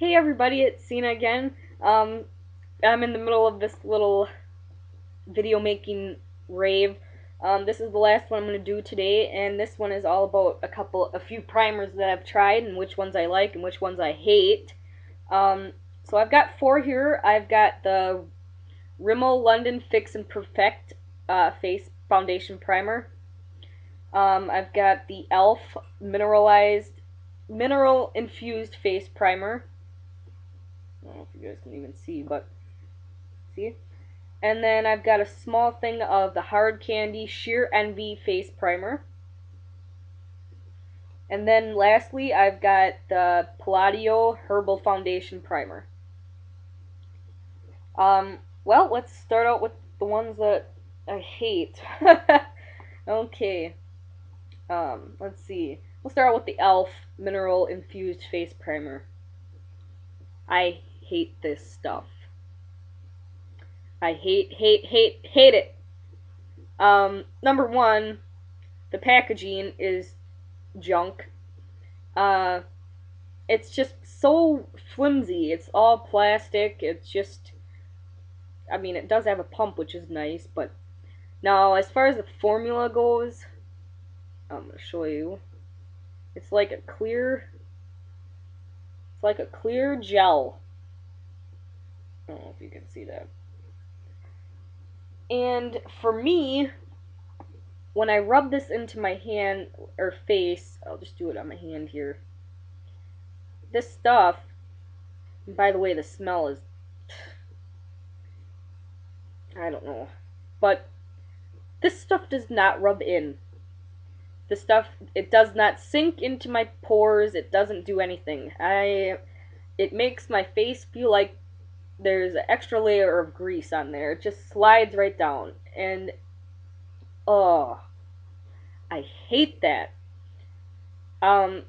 Hey everybody, it's Cena again. I'm in the middle of this little video making rave. This is the last one I'm going to do today, and this one is all about a few primers that I've tried and which ones I like and which ones I hate. So I've got four here. I've got the Rimmel London Fix and Perfect Face Foundation Primer. I've got the E.L.F. Mineral Infused Face Primer. I don't know if you guys can even see, but see? And then I've got a small thing of the Hard Candy Sheer Envy Face Primer. And then lastly, I've got the Palladio Herbal Foundation Primer. Well, let's start out with the ones that I hate. Okay. Let's see. We'll start out with the E.L.F. Mineral Infused Face Primer. I hate this stuff. I hate it. Number one, the packaging is junk. Uh, it's just so flimsy. It's all plastic. It's just, I mean, it does have a pump, which is nice, but now as far as the formula goes, I'm gonna show you. It's like a clear gel. I don't know if you can see that. And for me, when I rub this into my hand or face, I'll just do it on my hand here. This stuff, and by the way, the smell is, I don't know, but this stuff does not rub in. This stuff, it does not sink into my pores. It doesn't do anything. It makes my face feel like there's an extra layer of grease on there. It just slides right down, and oh, I hate that. Um,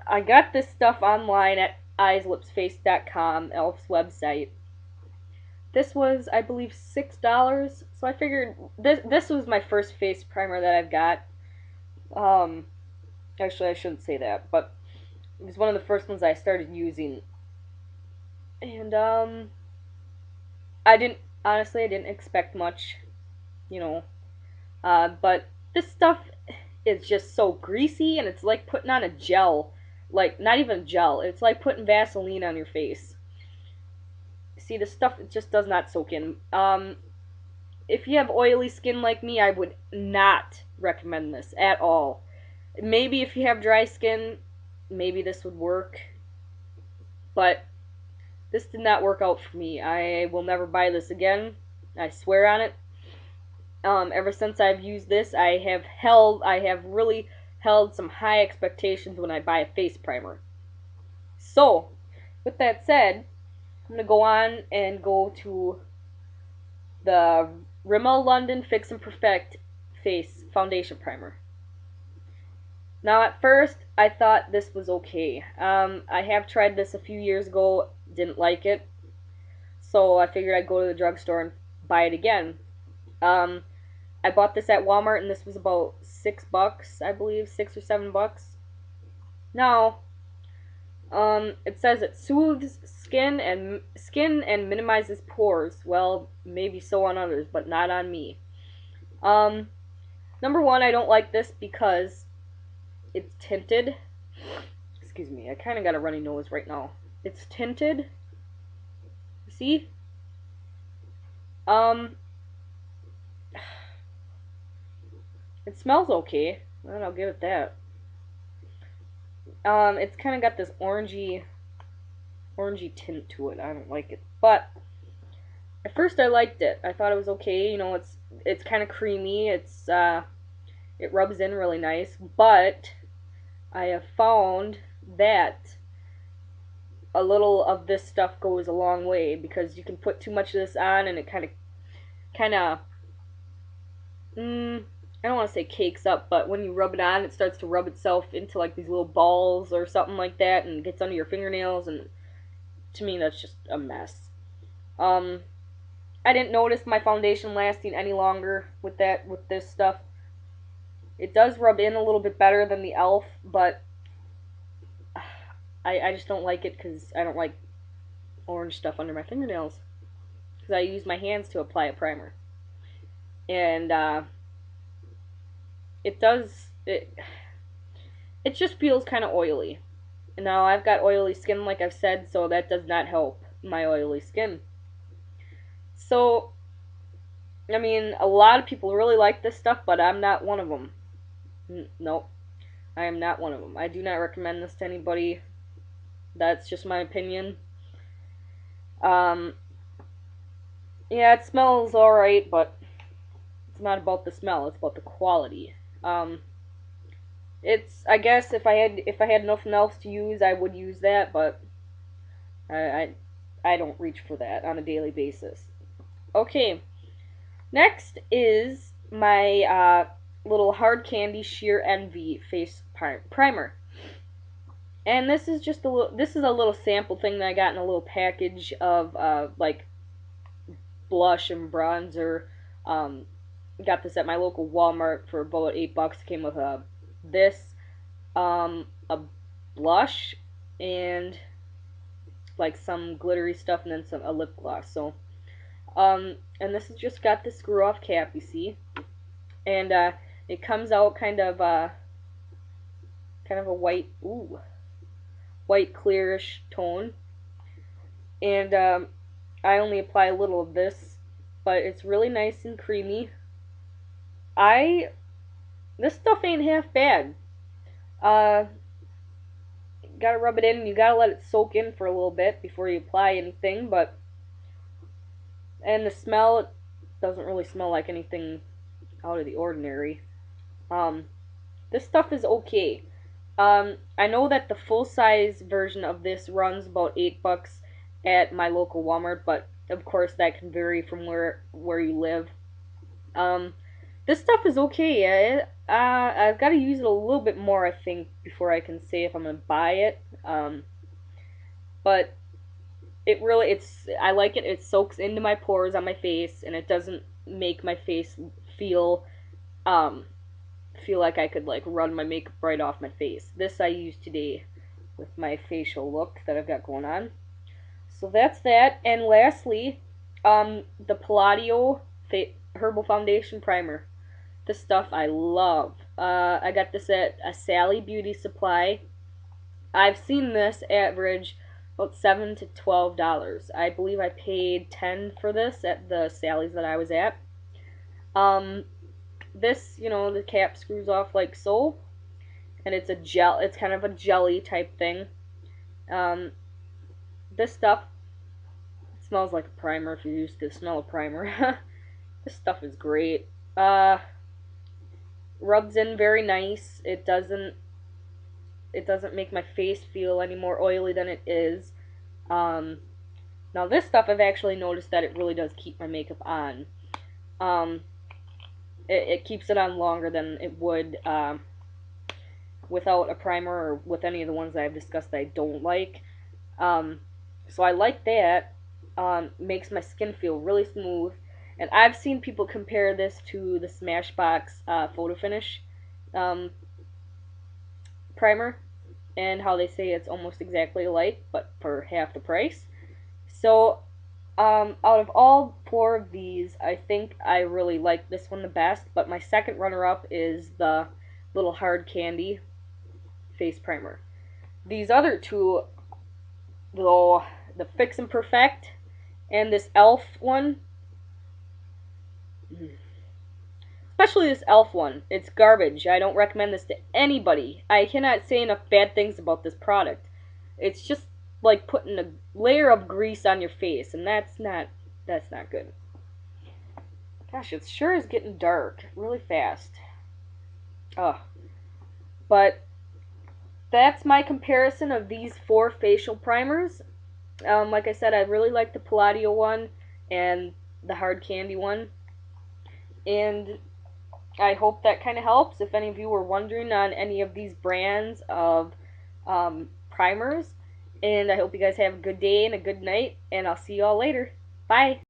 I got this stuff online at eyeslipsface.com, E.L.F.'s website. This was, I believe, $6. So I figured this was my first face primer that I've got. Actually, I shouldn't say that, but it was one of the first ones I started using. And I didn't expect much, you know. But this stuff is just so greasy, and it's like putting on a gel. Like, not even gel. It's like putting Vaseline on your face. See, the stuff, it just does not soak in. If you have oily skin like me, I would not recommend this at all. Maybe if you have dry skin, maybe this would work. But this did not work out for me. I will never buy this again. I swear on it. Ever since I've used this, I have really held some high expectations when I buy a face primer. So, with that said, I'm going to go on and go to the Rimmel London Fix and Perfect Face Foundation Primer. Now, at first, I thought this was okay. I have tried this a few years ago, didn't like it, so I figured I'd go to the drugstore and buy it again. I bought this at Walmart, and this was about $6, I believe, $6 or $7. Now, it says it soothes skin and minimizes pores. Well, maybe so on others, but not on me. Number one, I don't like this because it's tinted. Excuse me, I kind of got a runny nose right now. It's tinted. See? It smells okay. Well, I'll give it that. It's kind of got this orangey tint to it. I don't like it, but at first I liked it. I thought it was okay. You know, it's kind of creamy. It rubs in really nice, but I have found that a little of this stuff goes a long way, because you can put too much of this on and it kind of I don't want to say cakes up, but when you rub it on, it starts to rub itself into like these little balls or something like that, and gets under your fingernails, and to me that's just a mess. I didn't notice my foundation lasting any longer with this stuff. It does rub in a little bit better than the E.L.F., but I just don't like it because I don't like orange stuff under my fingernails. Because I use my hands to apply a primer. And it does, it just feels kind of oily. And now I've got oily skin, like I've said, so that does not help my oily skin. So, I mean, a lot of people really like this stuff, but I'm not one of them. Nope, I am not one of them. I do not recommend this to anybody. That's just my opinion. Um, yeah, it smells alright, but it's not about the smell, it's about the quality. Um, it's, I guess if I had nothing else to use, I would use that, but I I don't reach for that on a daily basis. Okay, next is my little hard candy sheer envy face primer. And this is just a little. This is a little sample thing that I got in a little package of like blush and bronzer. Um, got this at my local Walmart for about $8. It came with this, a blush, and like some glittery stuff, and then a lip gloss. So, and this has just got the screw off cap, you see, and it comes out kind of a white, white clearish tone, and I only apply a little of this, but it's really nice and creamy. I This stuff ain't half bad. Uh, gotta rub it in, and you gotta let it soak in for a little bit before you apply anything. And the smell, it doesn't really smell like anything out of the ordinary. Um, this stuff is okay. I know that the full size version of this runs about $8 at my local Walmart, but of course that can vary from where you live. Um, this stuff is okay. I've got to use it a little bit more, I think, before I can say if I'm gonna buy it. But I like it. It soaks into my pores on my face, and it doesn't make my face feel um, feel like I could like run my makeup right off my face. This I used today with my facial look that I've got going on. So that's that. And lastly, the Palladio Herbal Foundation Primer. This stuff I love. I got this at a Sally Beauty Supply. I've seen this average about $7 to $12. I believe I paid $10 for this at the Sally's that I was at. Um, this, the cap screws off like so, and it's a gel. It's kind of a jelly type thing. Um, this stuff smells like a primer if you're used to the smell of primer. This stuff is great. Rubs in very nice. It doesn't make my face feel any more oily than it is. Um, Now this stuff I've actually noticed that it really does keep my makeup on. Um, it keeps it on longer than it would without a primer or with any of the ones that I've discussed that I don't like. So I like that. Makes my skin feel really smooth. And I've seen people compare this to the Smashbox Photo Finish um, primer, and how they say it's almost exactly alike, but for half the price. So, out of all four of these, I think I really like this one the best, but my second runner-up is the little hard candy face primer. These other two, though, the Fix and Perfect and this E.L.F. one, especially this E.L.F. one, it's garbage. I don't recommend this to anybody. I cannot say enough bad things about this product. It's just like putting a layer of grease on your face, and that's not good. Gosh, it sure is getting dark really fast. Ugh. But that's my comparison of these four facial primers. Like I said, I really like the Palladio one and the hard candy one. And I hope that kind of helps. If any of you were wondering on any of these brands of primers. And I hope you guys have a good day and a good night. And I'll see you all later. Bye.